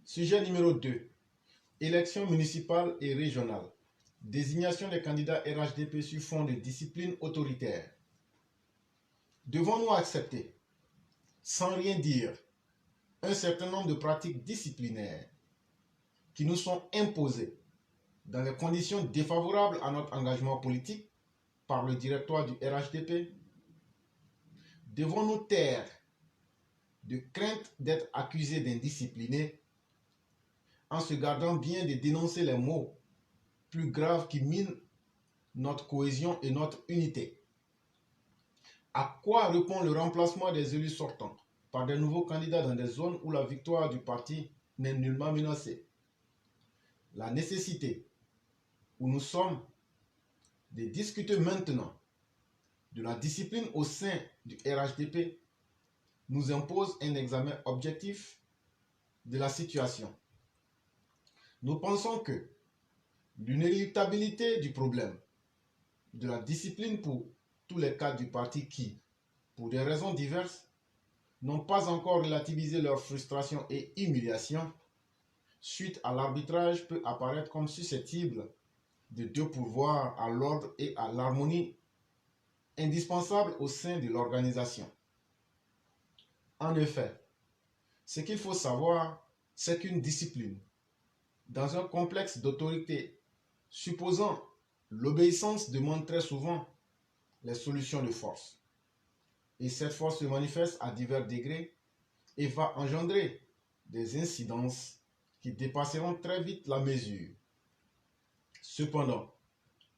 Sujet numéro 2. Élections municipales et régionales. Désignation des candidats RHDP sur fond de discipline autoritaire. Devons-nous accepter, sans rien dire, un certain nombre de pratiques disciplinaires qui nous sont imposées dans les conditions défavorables à notre engagement politique par le directoire du RHDP? Devons-nous taire de crainte d'être accusés d'indisciplinés en se gardant bien de dénoncer les maux plus graves qui minent notre cohésion et notre unité? À quoi répond le remplacement des élus sortants par des nouveaux candidats dans des zones où la victoire du parti n'est nullement menacée? La nécessité où nous sommes de discuter maintenant de la discipline au sein du RHDP nous impose un examen objectif de la situation. Nous pensons que l'inéluctabilité du problème de la discipline pour tous les cadres du parti qui, pour des raisons diverses, n'ont pas encore relativisé leur frustration et humiliation suite à l'arbitrage peut apparaître comme susceptible de dépourvoir à l'ordre et à l'harmonie indispensable au sein de l'organisation. En effet, ce qu'il faut savoir, c'est qu'une discipline, dans un complexe d'autorité supposant l'obéissance, demande très souvent les solutions de force. Et cette force se manifeste à divers degrés et va engendrer des incidences qui dépasseront très vite la mesure. Cependant,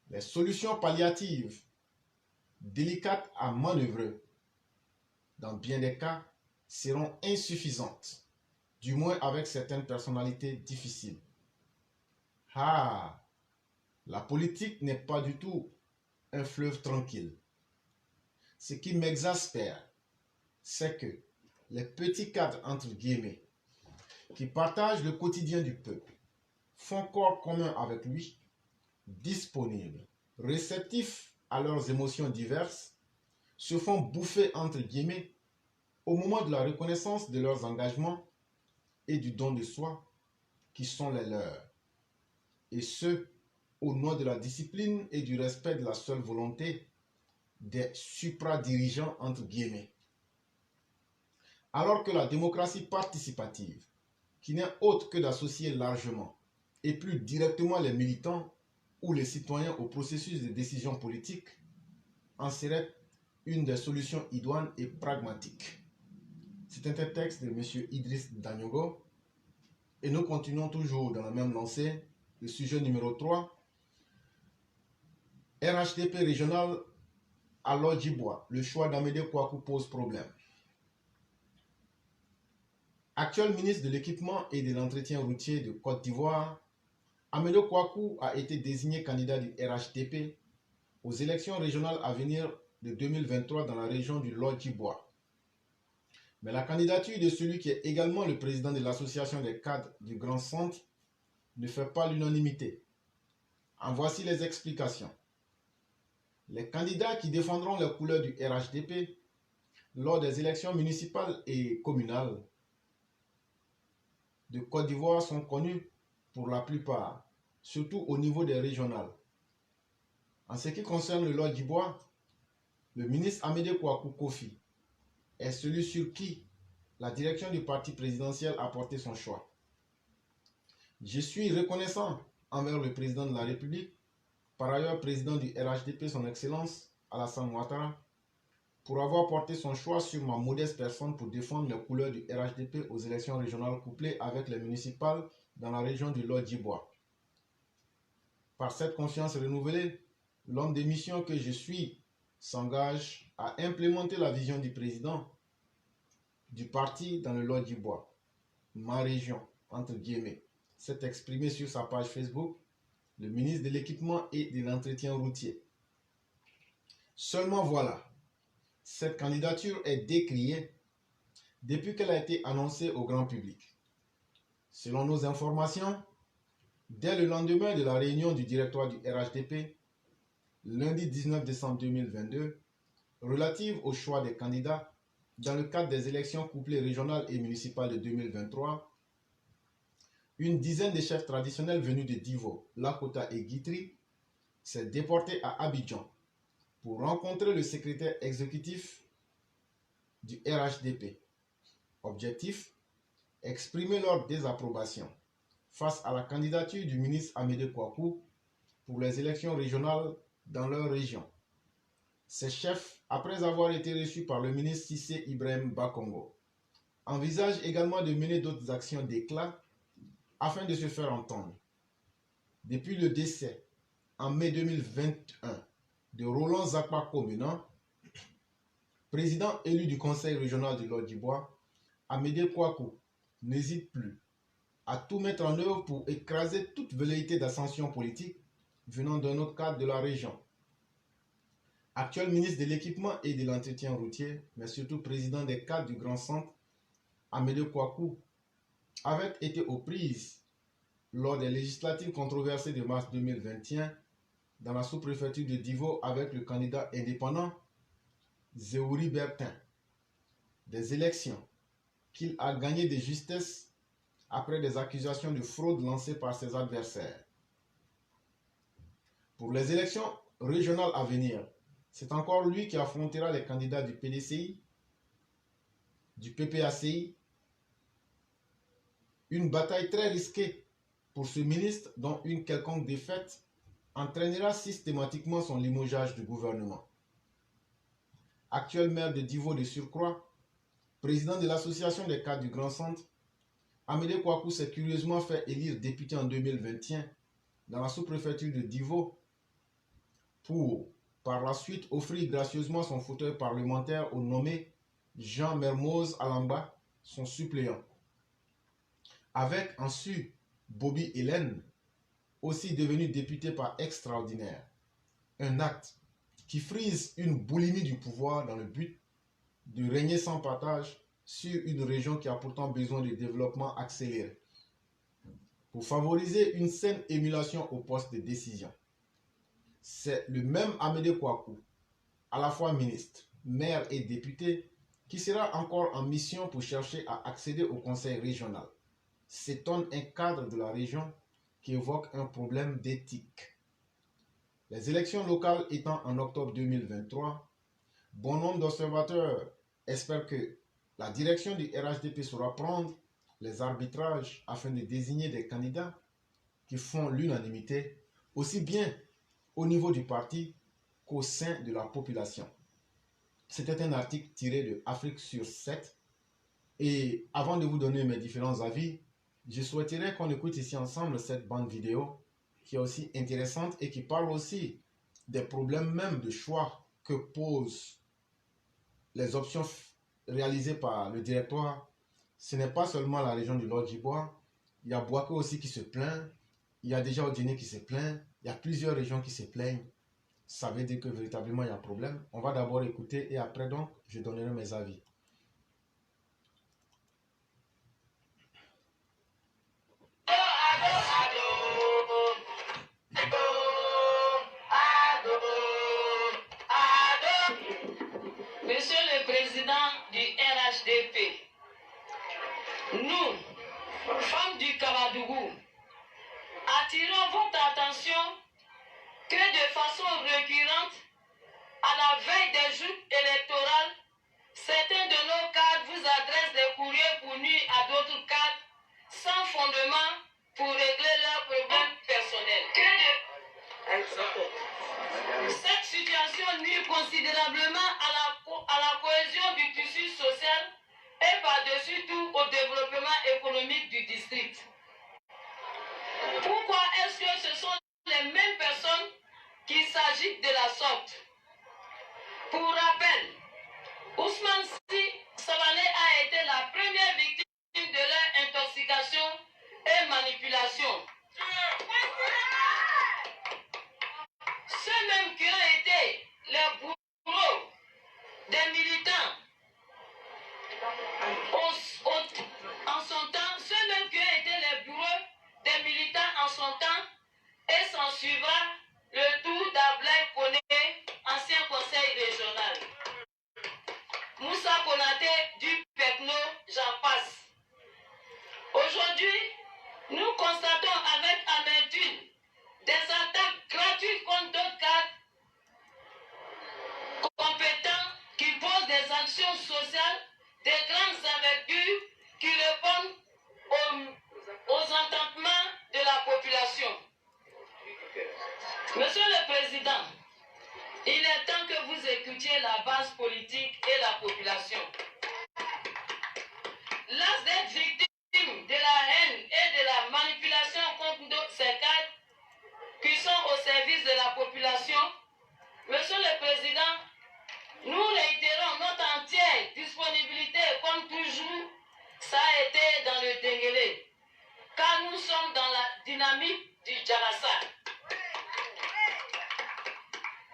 les solutions palliatives, délicates à manœuvrer, dans bien des cas, seront insuffisantes, du moins avec certaines personnalités difficiles. Ah, la politique n'est pas du tout un fleuve tranquille. Ce qui m'exaspère, c'est que les petits cadres, entre guillemets, qui partagent le quotidien du peuple, font corps commun avec lui, disponibles, réceptifs à leurs émotions diverses, se font bouffer, entre guillemets, au moment de la reconnaissance de leurs engagements et du don de soi qui sont les leurs, et ce, au nom de la discipline et du respect de la seule volonté des supradirigeants, entre guillemets. Alors que la démocratie participative, qui n'est autre que d'associer largement et plus directement les militants ou les citoyens au processus de décision politique, en serait une des solutions idoines et pragmatiques. C'est un texte de M. Idriss Danyogo et nous continuons toujours dans la même lancée. Le sujet numéro 3, RHDP régional à Lodjibois, le choix d'Amédée Kouakou pose problème. Actuel ministre de l'équipement et de l'entretien routier de Côte d'Ivoire, Amédée Kouakou a été désigné candidat du RHDP aux élections régionales à venir de 2023 dans la région du Lodjibois. Mais la candidature de celui qui est également le président de l'association des cadres du Grand Centre ne fait pas l'unanimité. En voici les explications. Les candidats qui défendront les couleurs du RHDP lors des élections municipales et communales de Côte d'Ivoire sont connus pour la plupart, surtout au niveau des régionales. En ce qui concerne le Lodjibois, le ministre Amédée Kouakou Kofi est celui sur qui la direction du parti présidentiel a porté son choix. Je suis reconnaissant envers le président de la République, par ailleurs président du RHDP, son Excellence Alassane Ouattara, pour avoir porté son choix sur ma modeste personne pour défendre les couleurs du RHDP aux élections régionales couplées avec les municipales dans la région du Lodjibois. Par cette confiance renouvelée, l'homme de mission que je suis s'engage à implémenter la vision du président du parti dans le Lodjibois, ma région, entre guillemets. S'est exprimé sur sa page Facebook le ministre de l'équipement et de l'entretien routier. Seulement voilà, cette candidature est décriée depuis qu'elle a été annoncée au grand public. Selon nos informations, dès le lendemain de la réunion du directoire du RHDP, lundi 19 décembre 2022, relative au choix des candidats dans le cadre des élections couplées régionales et municipales de 2023, une dizaine de chefs traditionnels venus de Divo, Lakota et Guitry s'est déporté à Abidjan pour rencontrer le secrétaire exécutif du RHDP. Objectif, exprimer leur désapprobation face à la candidature du ministre Amédée Kouakou pour les élections régionales dans leur région. Ces chefs, après avoir été reçus par le ministre Cissé Ibrahim Bakongo, envisagent également de mener d'autres actions d'éclat afin de se faire entendre. Depuis le décès, en mai 2021, de Roland Zakpa Komena, président élu du conseil régional de l'Odjibois, Amédée Kouakou n'hésite plus à tout mettre en œuvre pour écraser toute velléité d'ascension politique venant d'un autre cadre de la région. Actuel ministre de l'équipement et de l'entretien routier, mais surtout président des cadres du Grand Centre, Amédée Kouakou avait été aux prises lors des législatives controversées de mars 2021 dans la sous-préfecture de Divo avec le candidat indépendant Zéouri Bertin. Des élections qu'il a gagnées de justesse après des accusations de fraude lancées par ses adversaires. Pour les élections régionales à venir, c'est encore lui qui affrontera les candidats du PDCI, du PPACI. Une bataille très risquée pour ce ministre dont une quelconque défaite entraînera systématiquement son limogeage du gouvernement. Actuel maire de Divo de surcroît, président de l'association des cadres du Grand Centre, Amédée Kouakou s'est curieusement fait élire député en 2021 dans la sous-préfecture de Divo pour, par la suite, offrir gracieusement son fauteuil parlementaire au nommé Jean Mermoz Alamba, son suppléant. Avec ensuite Bobby Hélène, aussi devenu député par extraordinaire. Un acte qui frise une boulimie du pouvoir dans le but de régner sans partage sur une région qui a pourtant besoin de développement accéléré. Pour favoriser une saine émulation au poste de décision. C'est le même Amédée Kouakou, à la fois ministre, maire et député, qui sera encore en mission pour chercher à accéder au conseil régional. S'étonne un cadre de la région qui évoque un problème d'éthique. Les élections locales étant en octobre 2023, bon nombre d'observateurs espèrent que la direction du RHDP saura prendre les arbitrages afin de désigner des candidats qui font l'unanimité, aussi bien au niveau du parti qu'au sein de la population. C'était un article tiré de Afrique sur 7. Et avant de vous donner mes différents avis, je souhaiterais qu'on écoute ici ensemble cette bande vidéo qui est aussi intéressante et qui parle aussi des problèmes même de choix que posent les options réalisées par le directoire. Ce n'est pas seulement la région du Lodjibois, il y a Boaké aussi qui se plaint, il y a déjà Odiné qui se plaint, il y a plusieurs régions qui se plaignent. Ça veut dire que véritablement il y a un problème. On va d'abord écouter et après donc je donnerai mes avis. Monsieur le Président du RHDP, nous, femmes du Kabadougou, attirons votre attention que de façon récurrente, à la veille des joutes électorales, certains de nos cadres vous adressent des courriers pour nuire à d'autres cadres sans fondement pour régler leurs problèmes personnels. Cette situation nuit considérablement à la cohésion du tissu social et par-dessus tout au développement économique du district. Pourquoi est-ce que ce sont les mêmes personnes qui s'agitent de la sorte? Pour rappel, Ousmane Sy Savané a été la première victime de leur intoxication et manipulation. Ceux-mêmes qui ont été les bourreaux des militants en son temps, ceux-mêmes qui ont été les bourreaux des militants en son temps, et s'en suivra le tour d'Ablaye Koné, ancien conseil régional. Moussa Konaté du Pekno, j'en passe. Aujourd'hui, nous constatons avec amertume des attaques gratuites contre d'autres cadres compétents qui posent des actions sociales de grandes envergures qui répondent aux entendements de la population. Monsieur le Président, il est temps que vous écoutiez la base politique et la population. L'as d'être victime de la haine et de la manipulation contre ces cadres qui sont au service de la population, Monsieur le Président, nous réitérons notre entière disponibilité, comme toujours, ça a été dans le Denguélé, car nous sommes dans la dynamique du Djarassa.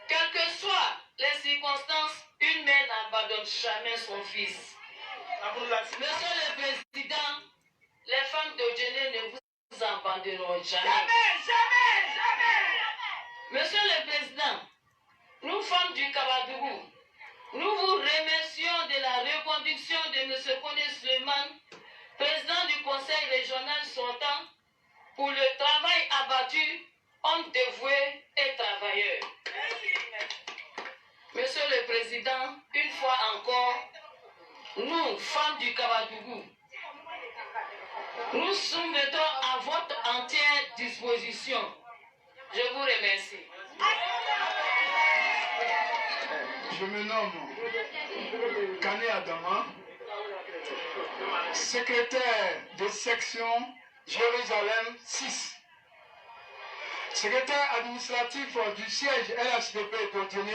Quelles que soient les circonstances, une mère n'abandonne jamais son fils. Monsieur le Président, les femmes de Djéné ne vous abandonneront jamais. Jamais, jamais, jamais. Monsieur le Président, nous, femmes du Kabadougou, nous vous remercions de la reconduction de M. Kondé Suleiman, président du Conseil régional sortant, pour le travail abattu, homme dévoué et travailleur. Monsieur le Président, une fois encore, nous, femmes du Kabadougou, nous soumettons à votre entière disposition. Je vous remercie. Je me nomme Kane Adama, secrétaire de section Jérusalem 6, secrétaire administratif du siège LHDP d'Odiéné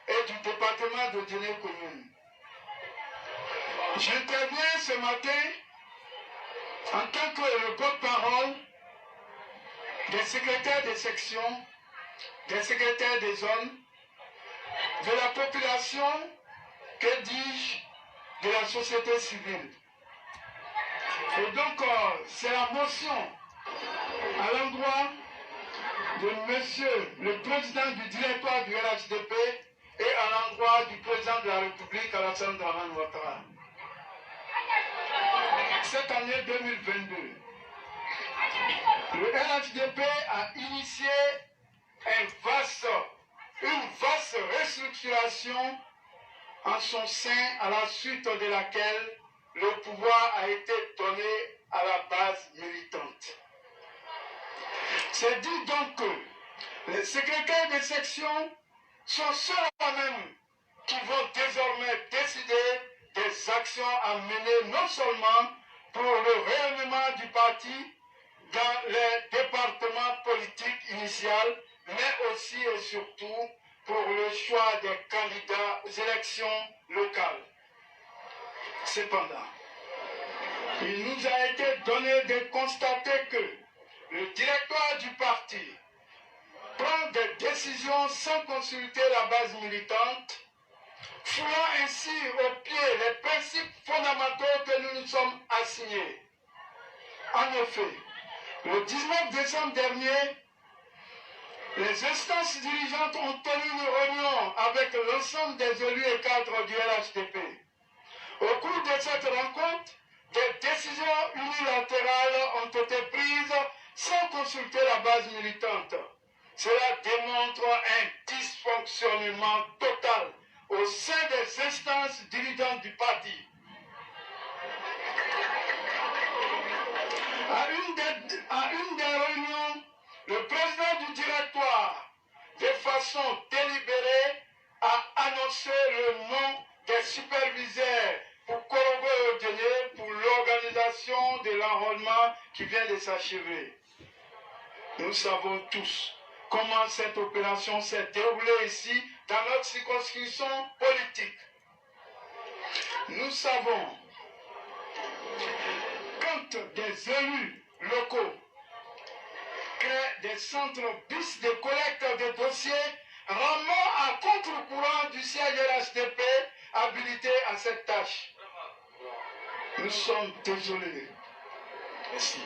et du département d'Odiéné commune. J'interviens ce matin en tant que porte-parole des secrétaires de section, des secrétaires des zones, de la population, que dis-je, de la société civile. Et donc, c'est la motion à l'endroit de monsieur le président du directoire du LHDP et à l'endroit du président de la République, Alassane Dramane Ouattara. Cette année 2022, le LHDP a initié une vaste restructuration en son sein, à la suite de laquelle le pouvoir a été donné à la base militante. C'est dit donc que les secrétaires de section sont ceux-là-mêmes qui vont désormais décider des actions à mener non seulement pour le rayonnement du parti dans les départements politiques initiaux, mais aussi et surtout pour le choix des candidats aux élections locales. Cependant, il nous a été donné de constater que le directoire du parti prend des décisions sans consulter la base militante, foulant ainsi au pied les principes fondamentaux que nous nous sommes assignés. En effet, le 19 décembre dernier, les instances dirigeantes ont tenu une réunion avec l'ensemble des élus et cadres du LHDP. Au cours de cette rencontre, des décisions unilatérales ont été prises sans consulter la base militante. Cela démontre un dysfonctionnement total au sein des instances dirigeantes du parti. À une des réunions, le président du directoire, de façon délibérée, a annoncé le nom des superviseurs pour corroborer au délai pour l'organisation de l'enrôlement qui vient de s'achever. Nous savons tous comment cette opération s'est déroulée ici dans notre circonscription politique. Nous savons quand des élus locaux créent des centres bis de collecte de dossiers vraiment à contre-courant du siège LHDP habilité à cette tâche. Nous sommes désolés. Merci.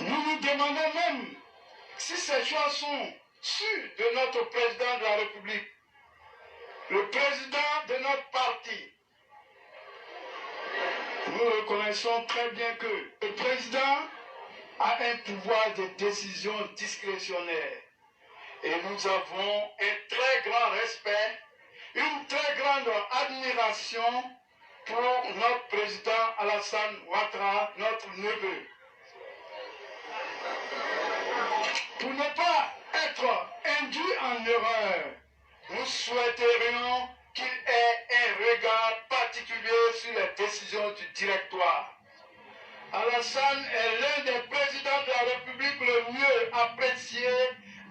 Nous nous demandons même si ces choix sont sûrs de notre président de la République, le président de notre parti, nous reconnaissons très bien que le président a un pouvoir de décision discrétionnaire. Et nous avons un très grand respect, une très grande admiration pour notre président Alassane Ouattara, notre neveu. Pour ne pas être induit en erreur, nous souhaiterions qu'il ait un regard particulier sur les décisions du directoire. Alassane est l'un des présidents de la République le mieux apprécié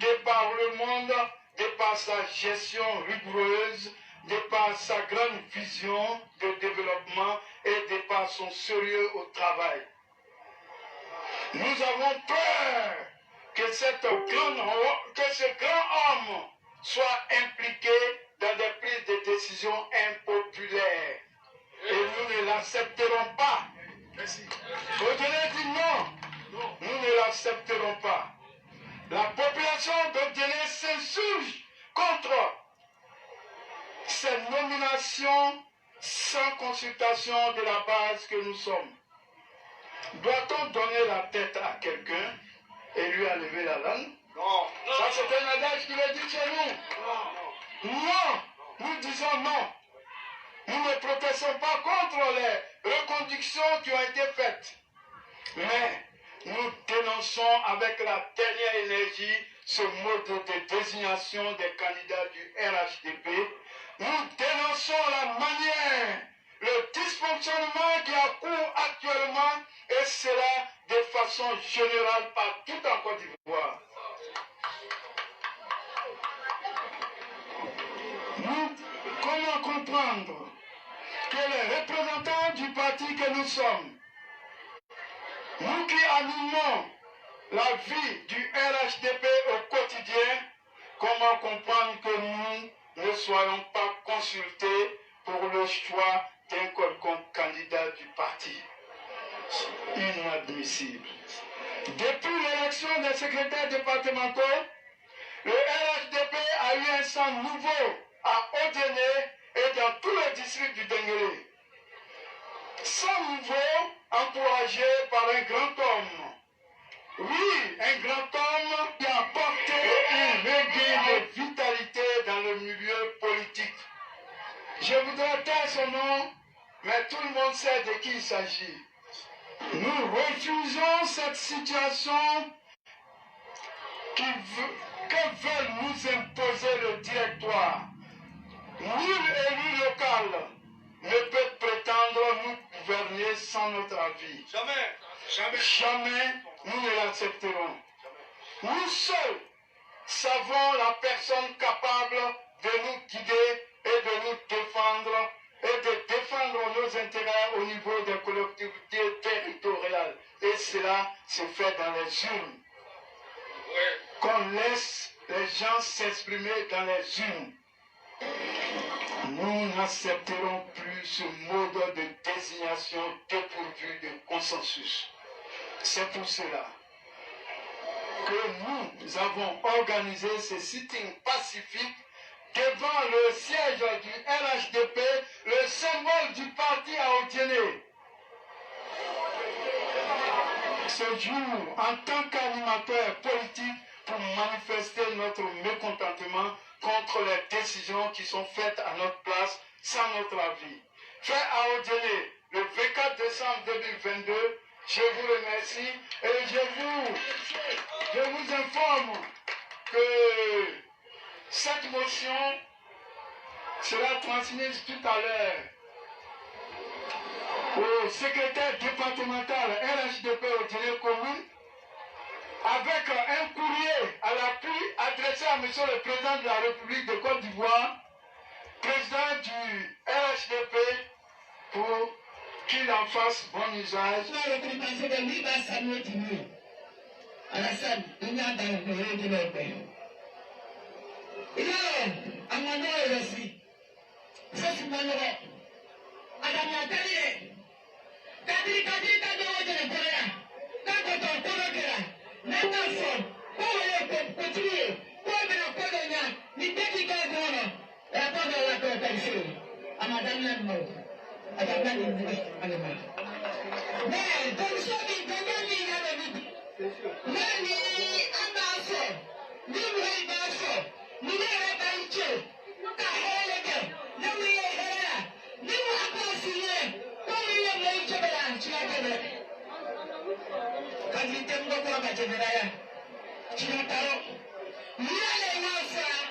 de par le monde, de par sa gestion rigoureuse, de par sa grande vision de développement et de par son sérieux au travail. Nous avons peur que ce grand homme soit impliqué dans des prises de décision impopulaires. Et nous ne l'accepterons pas. Odélé dit non, nous ne l'accepterons pas. La population d'Odélé s'insurge contre ces nominations sans consultation de la base que nous sommes. Doit-on donner la tête à quelqu'un et lui enlever la langue? Non. Ça, c'est un adage qui le dit chez nous. Non. Nous disons non. Nous ne protestons pas contre les reconductions qui ont été faites. Mais nous dénonçons avec la dernière énergie ce mode de désignation des candidats du RHDP. Nous dénonçons la manière, le dysfonctionnement qui a cours actuellement, et cela de façon générale partout en Côte d'Ivoire. Comment comprendre que les représentants du parti que nous sommes, nous qui animons la vie du RHDP au quotidien, comment comprendre que nous ne soyons pas consultés pour le choix d'un quelconque candidat du parti? Inadmissible. Depuis l'élection des secrétaires départementaux, le RHDP a eu un sang nouveau à Odélé et dans tous les districts du Denguélé. Sang nouveau encouragé par un grand homme. Oui, un grand homme qui a apporté un regain de vitalité dans le milieu politique. Je voudrais taire son nom, mais tout le monde sait de qui il s'agit. Nous refusons cette situation que veulent nous imposer le directoire. Nul élu local ne peut prétendre nous gouverner sans notre avis. Jamais nous ne l'accepterons. Nous seuls savons la personne capable de nous guider et de nous défendre et de défendre nos intérêts au niveau des collectivités territoriales. Et cela se fait dans les urnes. Qu'on laisse les gens s'exprimer dans les urnes. Nous n'accepterons plus ce mode de désignation dépourvu de consensus. C'est pour cela que nous avons organisé ce sitting pacifique devant le siège du RHDP, le symbole du parti à Odélé. Ce jour, en tant qu'animateur politique, pour manifester notre mécontentement contre les décisions qui sont faites à notre place sans notre avis. Fait à Odélé le 24 décembre 2022, je vous remercie et je vous informe que cette motion sera transmise tout à l'heure au secrétaire départemental RHDP Odélé commune avec un courrier à l'appui adressé à M. le Président de la République de Côte d'Ivoire, président du RHDP, pour qu'il en fasse bon usage. I'm Mais dans le choix du domaine, il y a des vies. Mais ni un bassin, ni un bassin, ni un bassin, ta hélène, ni un hélène, ni un bassin, comme il est le Jabala, tu as gagné. Quand il t'aime beaucoup à Jabala, tu as parlé. Il y a les enfants,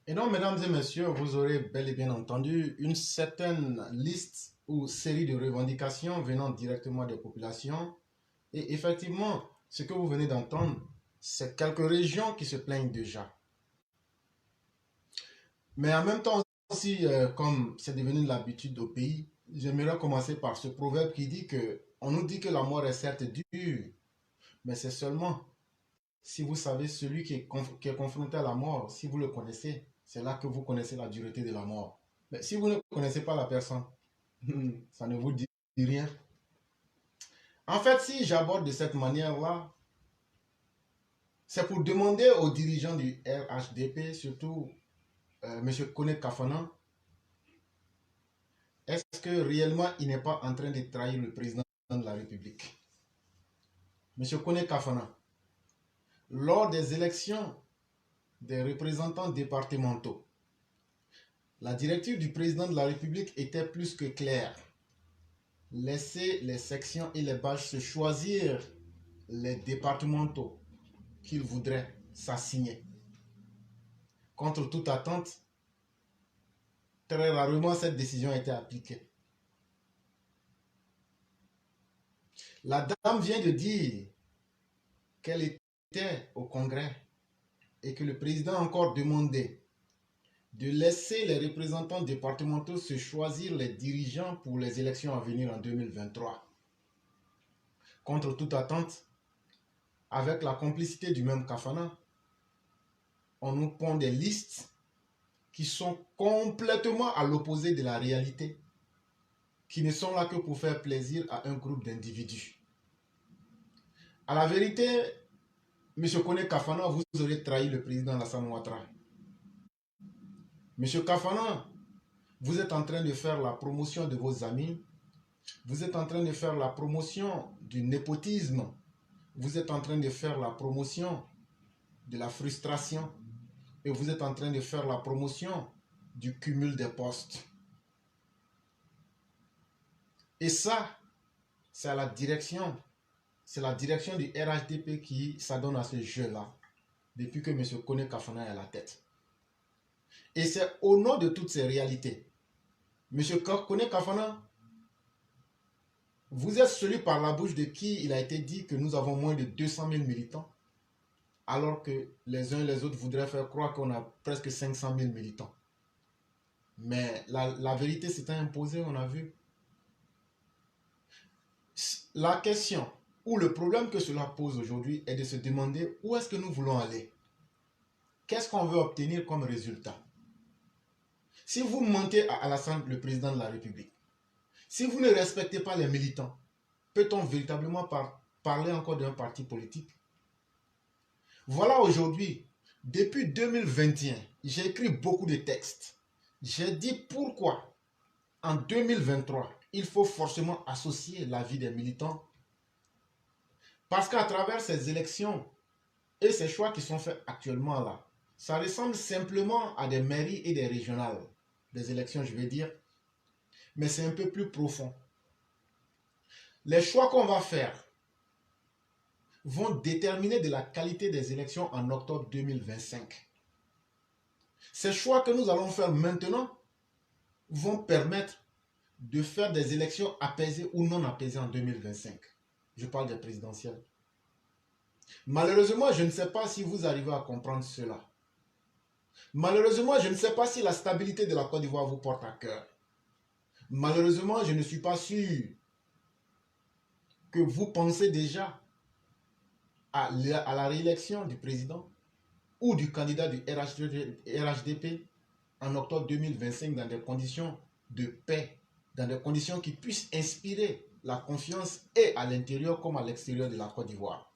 Et donc, mesdames et messieurs, vous aurez bel et bien entendu une certaine liste ou série de revendications venant directement des populations. Et effectivement, ce que vous venez d'entendre, c'est quelques régions qui se plaignent déjà. Mais en même temps aussi, comme c'est devenu l'habitude au pays, j'aimerais commencer par ce proverbe qui dit que on nous dit que la mort est certes dure, mais c'est seulement si vous savez celui qui est confronté à la mort, si vous le connaissez, c'est là que vous connaissez la dureté de la mort. Mais si vous ne connaissez pas la personne, ça ne vous dit rien. En fait, si j'aborde de cette manière-là, c'est pour demander aux dirigeants du RHDP, surtout M. Kone Kafana, est-ce que réellement il n'est pas en train de trahir le président de la République? M. Kone Kafana, lors des élections des représentants départementaux, la directive du président de la République était plus que claire. Laisser les sections et les badges se choisir les départementaux qu'ils voudraient s'assigner. Contre toute attente, très rarement cette décision a été appliquée. La dame vient de dire qu'elle était au Congrès et que le président a encore demandé de laisser les représentants départementaux se choisir les dirigeants pour les élections à venir en 2023. Contre toute attente, avec la complicité du même Kafana, on nous pond des listes qui sont complètement à l'opposé de la réalité, qui ne sont là que pour faire plaisir à un groupe d'individus. À la vérité, M. Kone Kafana, vous aurez trahi le président Alassane Ouattara. M. Kafana, vous êtes en train de faire la promotion de vos amis, vous êtes en train de faire la promotion du népotisme, vous êtes en train de faire la promotion de la frustration et vous êtes en train de faire la promotion du cumul des postes. Et ça, c'est la direction du RHDP qui s'adonne à ce jeu-là depuis que M. Kone Kafana est à la tête. Et c'est au nom de toutes ces réalités. M. Kone Kafana, vous êtes celui par la bouche de qui il a été dit que nous avons moins de 200 000 militants, alors que les uns et les autres voudraient faire croire qu'on a presque 500 000 militants. Mais la vérité s'est imposée, on a vu. La question ou le problème que cela pose aujourd'hui est de se demander où est-ce que nous voulons aller. Qu'est-ce qu'on veut obtenir comme résultat? Si vous mentez à Alassane, le président de la République, si vous ne respectez pas les militants, peut-on véritablement parler encore d'un parti politique? Voilà aujourd'hui, depuis 2021, j'ai écrit beaucoup de textes. J'ai dit pourquoi en 2023, il faut forcément associer la vie des militants. Parce qu'à travers ces élections et ces choix qui sont faits actuellement là, ça ressemble simplement à des mairies et des régionales. Des élections, je vais dire. Mais c'est un peu plus profond. Les choix qu'on va faire vont déterminer de la qualité des élections en octobre 2025. Ces choix que nous allons faire maintenant vont permettre de faire des élections apaisées ou non apaisées en 2025. Je parle des présidentielles. Malheureusement, je ne sais pas si vous arrivez à comprendre cela. Malheureusement, je ne sais pas si la stabilité de la Côte d'Ivoire vous porte à cœur. Malheureusement, je ne suis pas sûr que vous pensez déjà à la réélection du président ou du candidat du RHDP en octobre 2025 dans des conditions de paix, dans des conditions qui puissent inspirer la confiance et à l'intérieur comme à l'extérieur de la Côte d'Ivoire.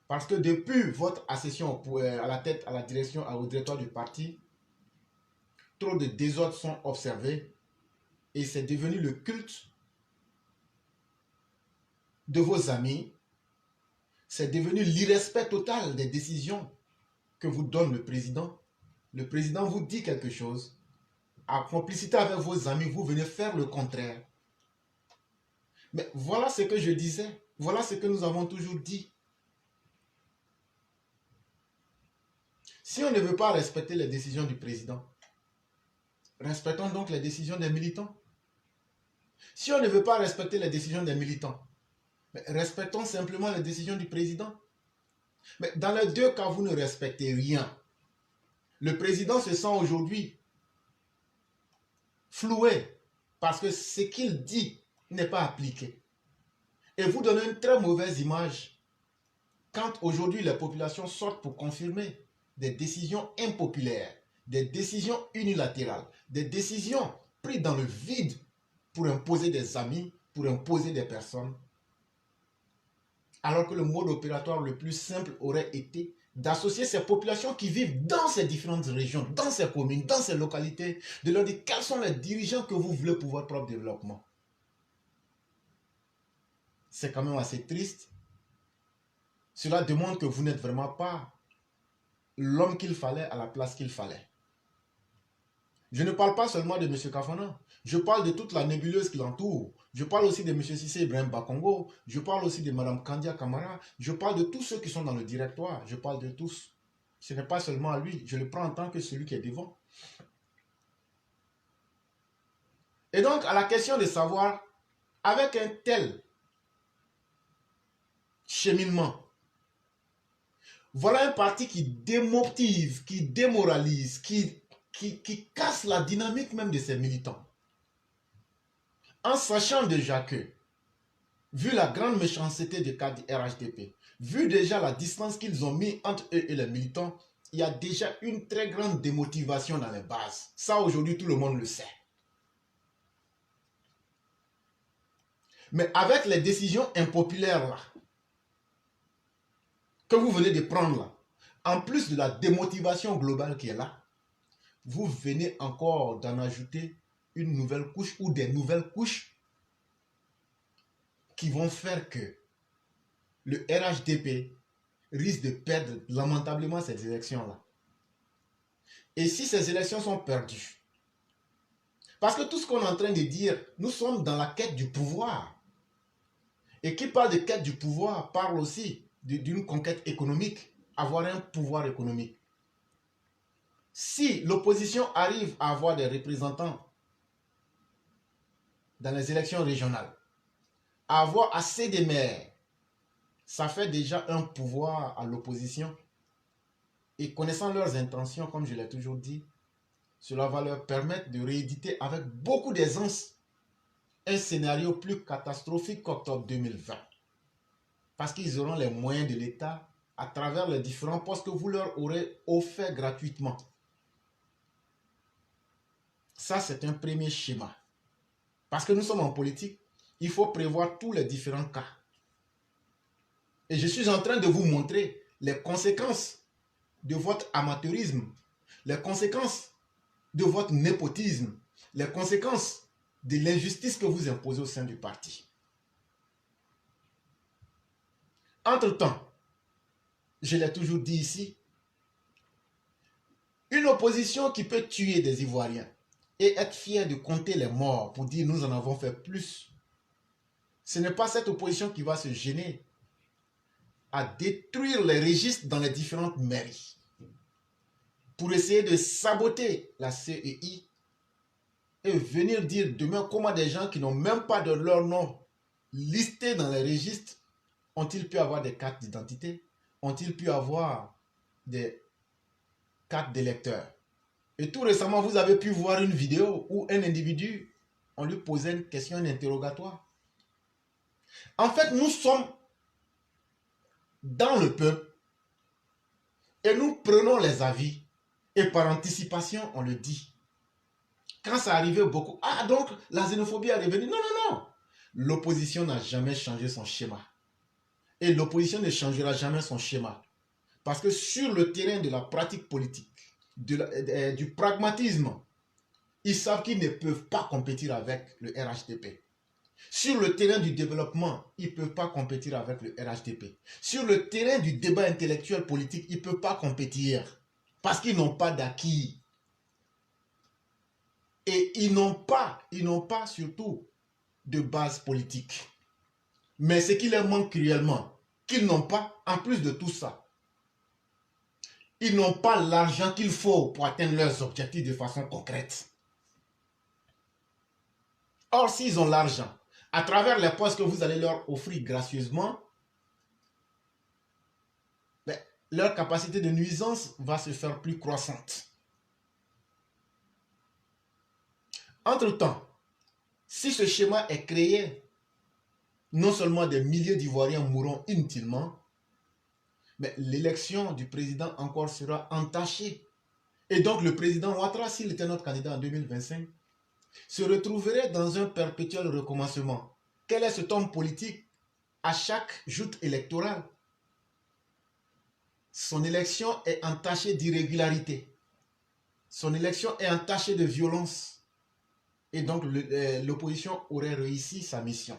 Parce que depuis votre accession à la tête, à la direction, au directoire du parti, trop de désordres sont observés et c'est devenu le culte de vos amis. C'est devenu l'irrespect total des décisions que vous donne le président. Le président vous dit quelque chose. En complicité avec vos amis, vous venez faire le contraire. Mais voilà ce que je disais. Voilà ce que nous avons toujours dit. Si on ne veut pas respecter les décisions du président, respectons donc les décisions des militants. Si on ne veut pas respecter les décisions des militants, respectons simplement les décisions du président. Mais dans les deux cas, vous ne respectez rien. Le président se sent aujourd'hui floué parce que ce qu'il dit n'est pas appliqué. Et vous donnez une très mauvaise image quand aujourd'hui les populations sortent pour confirmer des décisions impopulaires, des décisions unilatérales, des décisions prises dans le vide pour imposer des amis, pour imposer des personnes. Alors que le mode opératoire le plus simple aurait été d'associer ces populations qui vivent dans ces différentes régions, dans ces communes, dans ces localités, de leur dire quels sont les dirigeants que vous voulez pour votre propre développement. C'est quand même assez triste. Cela demande que vous n'êtes vraiment pas l'homme qu'il fallait à la place qu'il fallait. Je ne parle pas seulement de M. Kafana. Je parle de toute la nébuleuse qui l'entoure. Je parle aussi de M. Cissé Ibrahim Bakongo. Je parle aussi de Mme Kandia Kamara. Je parle de tous ceux qui sont dans le directoire. Je parle de tous. Ce n'est pas seulement à lui. Je le prends en tant que celui qui est devant. Et donc, à la question de savoir, avec un tel cheminement, voilà un parti qui démotive, qui démoralise, qui casse la dynamique même de ses militants. En sachant déjà que, vu la grande méchanceté des cas du RHDP, vu déjà la distance qu'ils ont mis entre eux et les militants, il y a déjà une très grande démotivation dans les bases. Ça, aujourd'hui, tout le monde le sait. Mais avec les décisions impopulaires là, que vous venez de prendre là, en plus de la démotivation globale qui est là, vous venez encore d'en ajouter une nouvelle couche ou des nouvelles couches qui vont faire que le RHDP risque de perdre lamentablement ces élections-là. Et si ces élections sont perdues, parce que tout ce qu'on est en train de dire, nous sommes dans la quête du pouvoir. Et qui parle de quête du pouvoir parle aussi d'une conquête économique, avoir un pouvoir économique. Si l'opposition arrive à avoir des représentants dans les élections régionales, à avoir assez de maires, ça fait déjà un pouvoir à l'opposition. Et connaissant leurs intentions, comme je l'ai toujours dit, cela va leur permettre de rééditer avec beaucoup d'aisance un scénario plus catastrophique qu'octobre 2020. Parce qu'ils auront les moyens de l'État à travers les différents postes que vous leur aurez offerts gratuitement. Ça, c'est un premier schéma. Parce que nous sommes en politique, il faut prévoir tous les différents cas. Et je suis en train de vous montrer les conséquences de votre amateurisme, les conséquences de votre népotisme, les conséquences de l'injustice que vous imposez au sein du parti. Entre-temps, je l'ai toujours dit ici, une opposition qui peut tuer des Ivoiriens et être fière de compter les morts pour dire nous en avons fait plus, ce n'est pas cette opposition qui va se gêner à détruire les registres dans les différentes mairies pour essayer de saboter la CEI et venir dire demain comment des gens qui n'ont même pas de leur nom listé dans les registres ont-ils pu avoir des cartes d'identité, ont-ils pu avoir des cartes d'électeurs. Et tout récemment, vous avez pu voir une vidéo où un individu, on lui posait une question, un interrogatoire. En fait, nous sommes dans le peuple et nous prenons les avis et par anticipation, on le dit. Quand ça arrivait beaucoup, ah donc la xénophobie est revenue. Non, non, non. L'opposition n'a jamais changé son schéma. Et l'opposition ne changera jamais son schéma. Parce que sur le terrain de la pratique politique, du pragmatisme, ils savent qu'ils ne peuvent pas compétir avec le RHDP. Sur le terrain du développement, ils ne peuvent pas compétir avec le RHDP. Sur le terrain du débat intellectuel politique, ils ne peuvent pas compétir. Parce qu'ils n'ont pas d'acquis. Et ils n'ont pas surtout de base politique. Mais ce qui leur manque cruellement, qu'ils n'ont pas, en plus de tout ça, ils n'ont pas l'argent qu'il faut pour atteindre leurs objectifs de façon concrète. Or, s'ils ont l'argent, à travers les postes que vous allez leur offrir gracieusement, leur capacité de nuisance va se faire plus croissante. Entre-temps, si ce schéma est créé, non seulement des milliers d'Ivoiriens mourront inutilement, mais l'élection du président encore sera entachée. Et donc le président Ouattara, s'il était notre candidat en 2025, se retrouverait dans un perpétuel recommencement. Quel est cet homme politique à chaque joute électorale? son élection est entachée d'irrégularité. Son élection est entachée de violence. Et donc, l'opposition aurait réussi sa mission.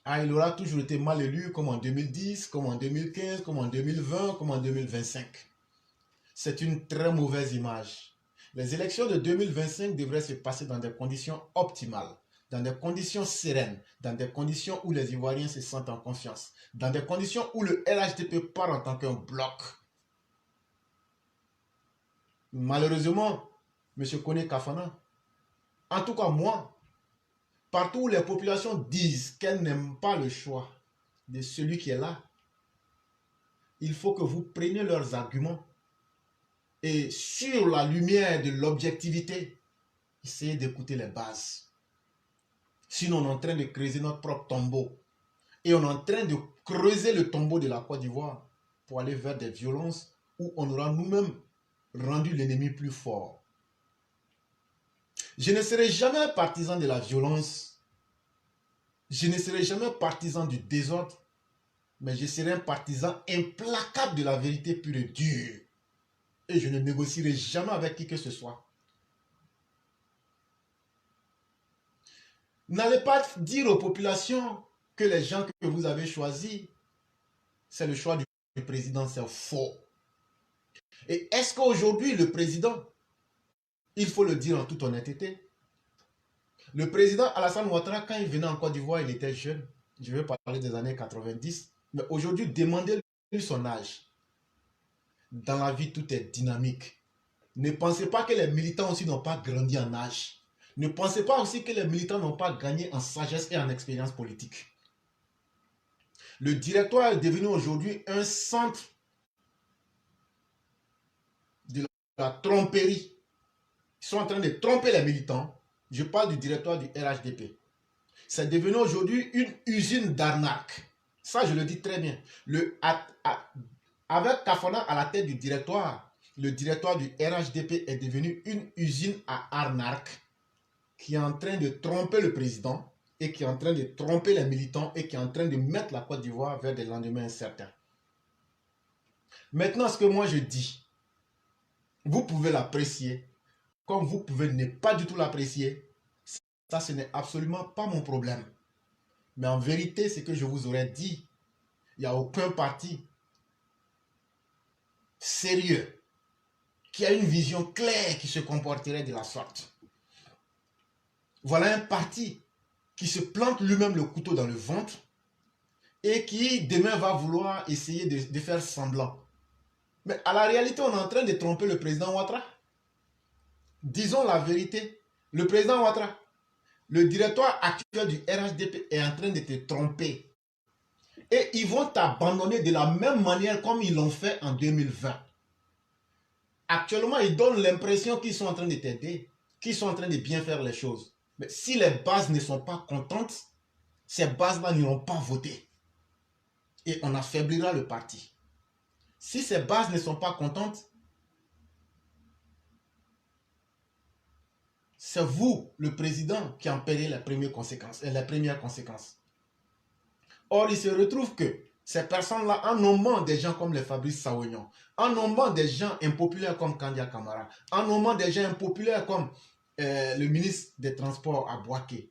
Ah, il aura toujours été mal élu, comme en 2010, comme en 2015, comme en 2020, comme en 2025. C'est une très mauvaise image. Les élections de 2025 devraient se passer dans des conditions optimales, dans des conditions sereines, dans des conditions où les Ivoiriens se sentent en confiance, dans des conditions où le RHDP part en tant qu'un bloc. Malheureusement, M. Kone Kafana, en tout cas moi, partout où les populations disent qu'elles n'aiment pas le choix de celui qui est là, il faut que vous preniez leurs arguments et sur la lumière de l'objectivité, essayez d'écouter les bases. Sinon, on est en train de creuser notre propre tombeau. Et on est en train de creuser le tombeau de la Côte d'Ivoire pour aller vers des violences où on aura nous-mêmes rendu l'ennemi plus fort. Je ne serai jamais partisan de la violence. Je ne serai jamais partisan du désordre. Mais je serai un partisan implacable de la vérité pure et dure. Et je ne négocierai jamais avec qui que ce soit. N'allez pas dire aux populations que les gens que vous avez choisis, c'est le choix du président, c'est faux. Et est-ce qu'aujourd'hui, le président, il faut le dire en toute honnêteté, le président Alassane Ouattara, quand il venait en Côte d'Ivoire, il était jeune. Je vais parler des années 90. Mais aujourd'hui, demandez-lui son âge. Dans la vie, tout est dynamique. Ne pensez pas que les militants aussi n'ont pas grandi en âge. Ne pensez pas aussi que les militants n'ont pas gagné en sagesse et en expérience politique. Le directoire est devenu aujourd'hui un centre de la tromperie. Ils sont en train de tromper les militants. Je parle du directoire du RHDP. C'est devenu aujourd'hui une usine d'arnaque. Ça, je le dis très bien. Avec Kafana à la tête du directoire, le directoire du RHDP est devenu une usine à arnaque qui est en train de tromper le président et qui est en train de tromper les militants et qui est en train de mettre la Côte d'Ivoire vers des lendemains incertains. Maintenant, ce que moi je dis, vous pouvez l'apprécier, comme vous pouvez ne pas du tout l'apprécier. Ça, ce n'est absolument pas mon problème. Mais en vérité, ce que je vous aurais dit, il n'y a aucun parti sérieux qui a une vision claire qui se comporterait de la sorte. Voilà un parti qui se plante lui-même le couteau dans le ventre et qui demain va vouloir essayer de faire semblant. Mais à la réalité, on est en train de tromper le président Ouattara. Disons la vérité. Le président Ouattara, le directoire actuel du RHDP est en train de te tromper. Et ils vont t'abandonner de la même manière comme ils l'ont fait en 2020. Actuellement, ils donnent l'impression qu'ils sont en train de t'aider, qu'ils sont en train de bien faire les choses. Mais si les bases ne sont pas contentes, ces bases-là n'iront pas voter. Et on affaiblira le parti. Si ces bases ne sont pas contentes, c'est vous, le président, qui en paierez les premières conséquences. Or, il se retrouve que ces personnes-là, en nommant des gens comme les Fabrice Sawignon, en nommant des gens impopulaires comme Kandia Kamara, en nommant des gens impopulaires comme le ministre des Transports à Bouaké,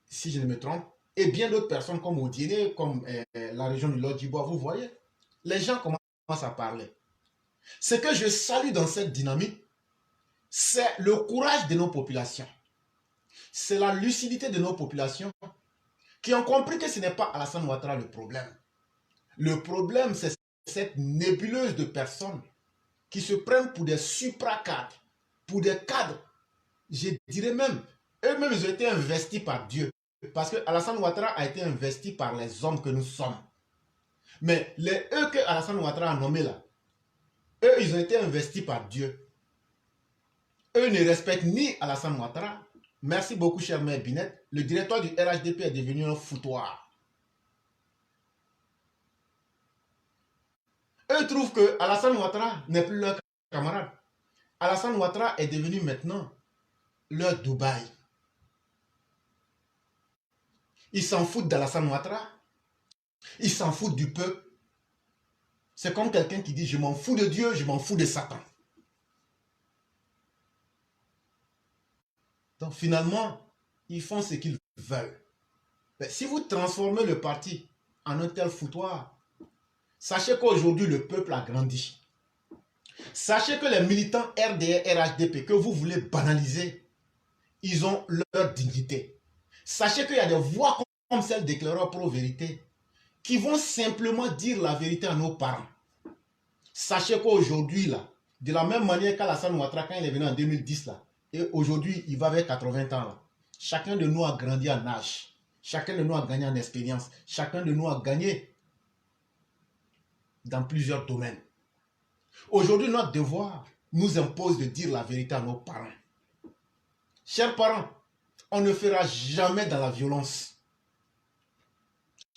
si je ne me trompe, et bien d'autres personnes comme Odiene, comme la région du Lodjibois, vous voyez, les gens commencent à parler. Ce que je salue dans cette dynamique, c'est le courage de nos populations. C'est la lucidité de nos populations qui ont compris que ce n'est pas Alassane Ouattara le problème. Le problème, c'est cette nébuleuse de personnes qui se prennent pour des supra-cadres, pour des cadres. Je dirais même, eux-mêmes, ils ont été investis par Dieu. Parce que Alassane Ouattara a été investi par les hommes que nous sommes. Mais eux que Alassane Ouattara a nommés là, eux, ils ont été investis par Dieu. Eux ne respectent ni Alassane Ouattara. Merci beaucoup, cher maire Binet. Le directoire du RHDP est devenu un foutoir. Eux trouvent que Alassane Ouattara n'est plus leur camarade. Alassane Ouattara est devenu maintenant leur Dubaï. Ils s'en foutent d'Alassane Ouattara. Ils s'en foutent du peuple. C'est comme quelqu'un qui dit, je m'en fous de Dieu, je m'en fous de Satan. Donc finalement, ils font ce qu'ils veulent. Mais si vous transformez le parti en un tel foutoir, sachez qu'aujourd'hui, le peuple a grandi. Sachez que les militants RDR, RHDP que vous voulez banaliser, ils ont leur dignité. Sachez qu'il y a des voix comme celle d'éclaireurs pro-vérité qui vont simplement dire la vérité à nos parents. Sachez qu'aujourd'hui, là, de la même manière qu'Alassane Ouattara, quand il est venu en 2010, là, et aujourd'hui, il va vers 80 ans, là, chacun de nous a grandi en âge. Chacun de nous a gagné en expérience. Chacun de nous a gagné dans plusieurs domaines. Aujourd'hui, notre devoir nous impose de dire la vérité à nos parents. Chers parents, on ne fera jamais dans la violence.